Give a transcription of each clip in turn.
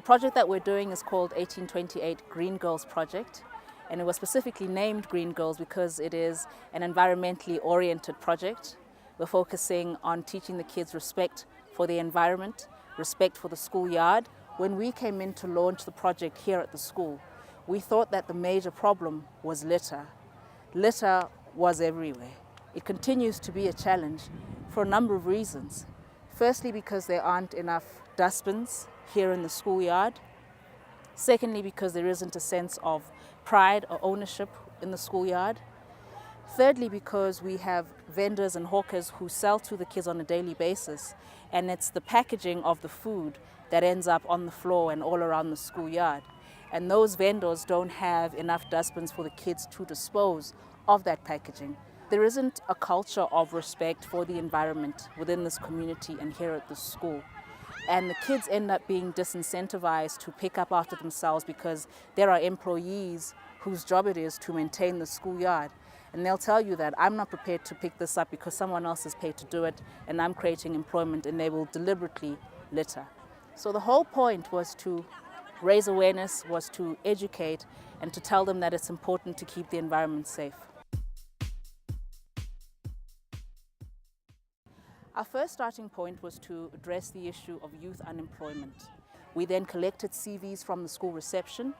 The project that we're doing is called 1828 Green Girls Project, and it was specifically named Green Girls because it is an environmentally oriented project. We're focusing on teaching the kids respect for the environment, respect for the schoolyard. When we came in to launch the project here at the school, we thought that the major problem was litter. Litter was everywhere. It continues to be a challenge for a number of reasons. Firstly, because there aren't enough dustbins here in the schoolyard. Secondly, because there isn't a sense of pride or ownership in the schoolyard. Thirdly, because we have vendors and hawkers who sell to the kids on a daily basis, and it's the packaging of the food that ends up on the floor and all around the schoolyard. And those vendors don't have enough dustbins for the kids to dispose of that packaging. There isn't a culture of respect for the environment within this community and here at the school. And the kids end up being disincentivized to pick up after themselves because there are employees whose job it is to maintain the schoolyard. And they'll tell you that I'm not prepared to pick this up because someone else is paid to do it and I'm creating employment, and they will deliberately litter. So the whole point was to raise awareness, was to educate and to tell them that it's important to keep the environment safe. Our first starting point was to address the issue of youth unemployment. We then collected CVs from the school reception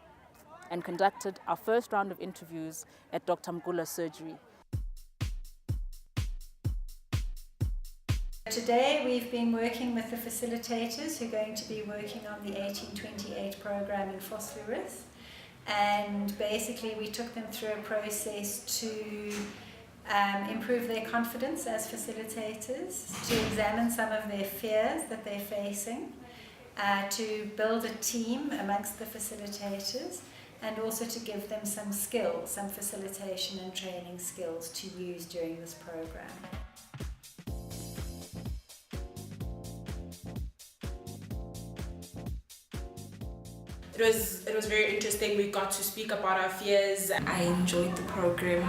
and conducted our first round of interviews at Dr. Mgula's surgery. Today we've been working with the facilitators who are going to be working on the 1828 program in Vosloorus, and basically we took them through a process to improve their confidence as facilitators, to examine some of their fears that they're facing, to build a team amongst the facilitators, and also to give them some skills, some facilitation and training skills to use during this program. It was very interesting. We got to speak about our fears. I enjoyed the program.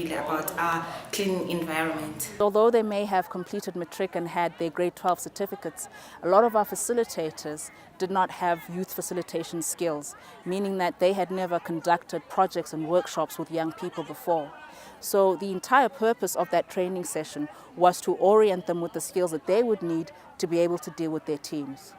About our clean environment. Although they may have completed matric and had their grade 12 certificates, a lot of our facilitators did not have youth facilitation skills, meaning that they had never conducted projects and workshops with young people before. So the entire purpose of that training session was to orient them with the skills that they would need to be able to deal with their teams.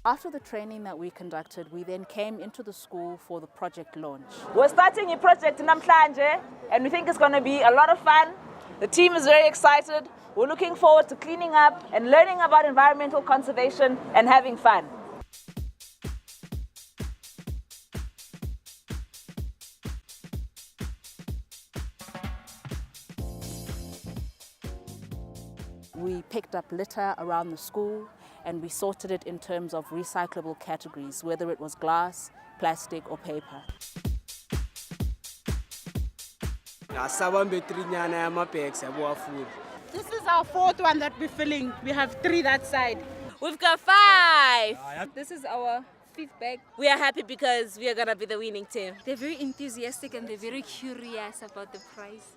After the training that we conducted, we then came into the school for the project launch. We're starting a project in Namhlanje, and we think it's going to be a lot of fun. The team is very excited. We're looking forward to cleaning up and learning about environmental conservation and having fun. We picked up litter around the school, and we sorted it in terms of recyclable categories, whether it was glass, plastic or paper. This is our fourth one that we're filling. We have 3 that side. We've got 5. This is our 5th bag. We are happy because we are going to be the winning team. They're very enthusiastic and they're very curious about the prize.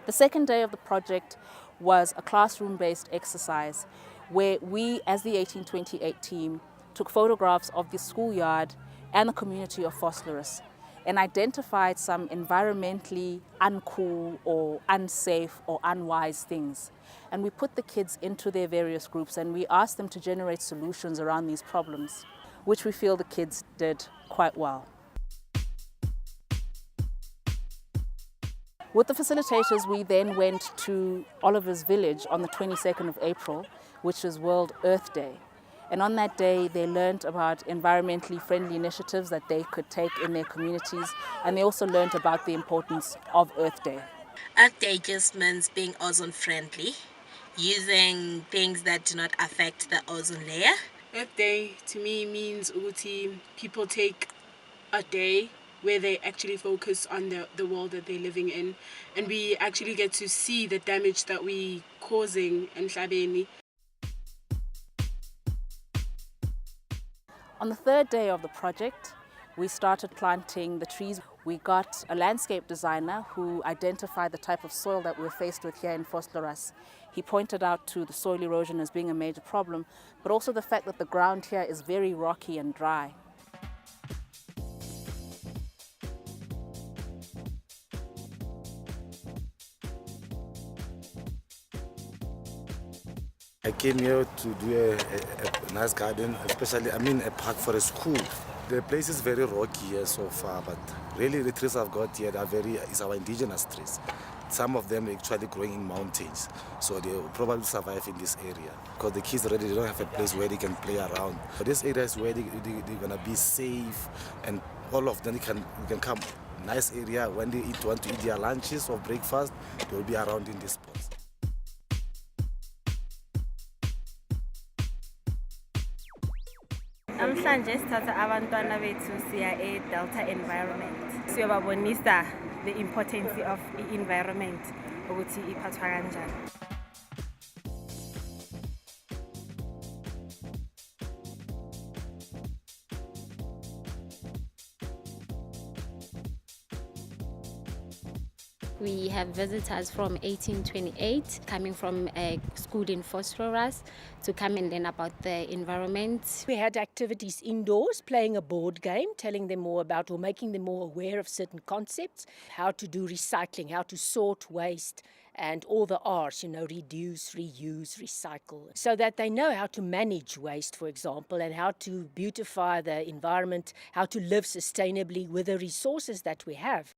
The second day of the project was a classroom-based exercise where we, as the 1828 team, took photographs of the schoolyard and the community of Vosloorus and identified some environmentally uncool or unsafe or unwise things. And we put the kids into their various groups and we asked them to generate solutions around these problems, which we feel the kids did quite well. With the facilitators, we then went to Oliver's village on the 22nd of April, which is World Earth Day. And on that day, they learned about environmentally friendly initiatives that they could take in their communities, and they also learned about the importance of Earth Day. Earth Day just means being ozone friendly, using things that do not affect the ozone layer. Earth Day to me means people take a day where they actually focus on the world that they're living in, and we actually get to see the damage that we causing emhlabeni. On the third day of the project, we started planting the trees. We got a landscape designer who identified the type of soil that we're faced with here in Vosloorus. He pointed out to the soil erosion as being a major problem, but also the fact that the ground here is very rocky and dry. I came here to do a nice garden, especially, a park for a school. The place is very rocky here so far, but really the trees I've got here is our indigenous trees. Some of them are actually growing in mountains, so they will probably survive in this area because the kids already don't have a place where they can play around. But this area is where they're gonna be safe, and all of them can come. Nice area when they want to eat their lunches or breakfast, they will be around in this spot. Namhlanje sithatha abantwana bethu siya e-Delta environment. Siyobabonisa the importance of environment ukuthi iphathwa kanjani. We have visitors from 1828 coming from a school in Vosloorus to come and learn about the environment. We had activities indoors, playing a board game, telling them more about or making them more aware of certain concepts, how to do recycling, how to sort waste, and all the R's, reduce, reuse, recycle, so that they know how to manage waste, for example, and how to beautify the environment, how to live sustainably with the resources that we have.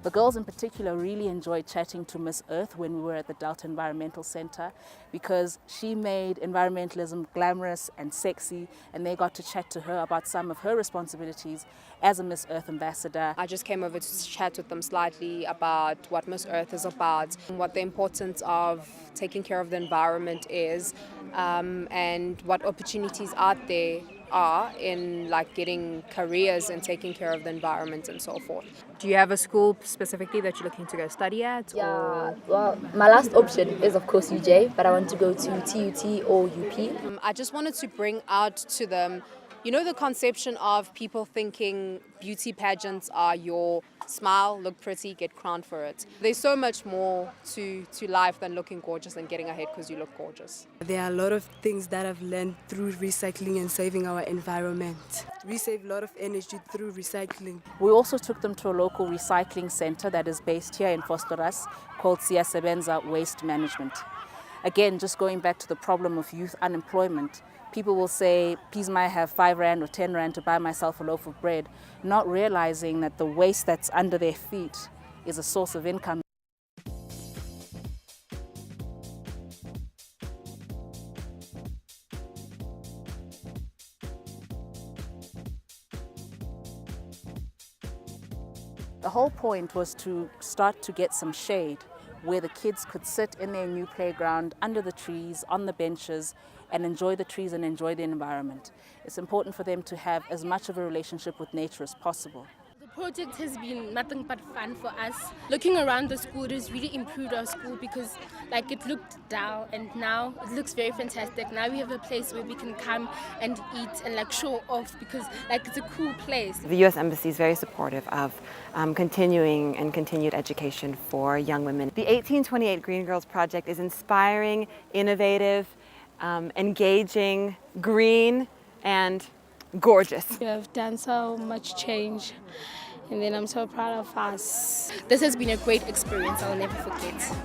The girls in particular really enjoyed chatting to Miss Earth when we were at the Delta Environmental Center because she made environmentalism glamorous and sexy, and they got to chat to her about some of her responsibilities as a Miss Earth ambassador. I just came over to chat with them slightly about what Miss Earth is about, what the importance of taking care of the environment is, and what opportunities out there are in getting careers and taking care of the environment and so forth. Do you have a school specifically that you're looking to go study at? Yeah, well, my last option is of course UJ, but I want to go to TUT or UP. I just wanted to bring out to them, the conception of people thinking beauty pageants are your smile, look pretty, get crowned for it. There's so much more to life than looking gorgeous and getting ahead because you look gorgeous. There are a lot of things that I've learned through recycling and saving our environment. We save a lot of energy through recycling. We also took them to a local recycling center that is based here in Vosloorus called Siyasebenza Waste Management. Again, just going back to the problem of youth unemployment, people will say, please may I have 5 Rand or 10 Rand to buy myself a loaf of bread, not realizing that the waste that's under their feet is a source of income. The whole point was to start to get some shade where the kids could sit in their new playground under the trees, on the benches, and enjoy the trees and enjoy the environment. It's important for them to have as much of a relationship with nature as possible. The project has been nothing but fun for us. Looking around the school has really improved our school because it looked dull and now it looks very fantastic. Now we have a place where we can come and eat and show off because it's a cool place. The U.S. Embassy is very supportive of continued education for young women. The 1828 Green Girls Project is inspiring, innovative, engaging, green, and gorgeous. We have done so much change, and then I'm so proud of us. This has been a great experience I'll never forget.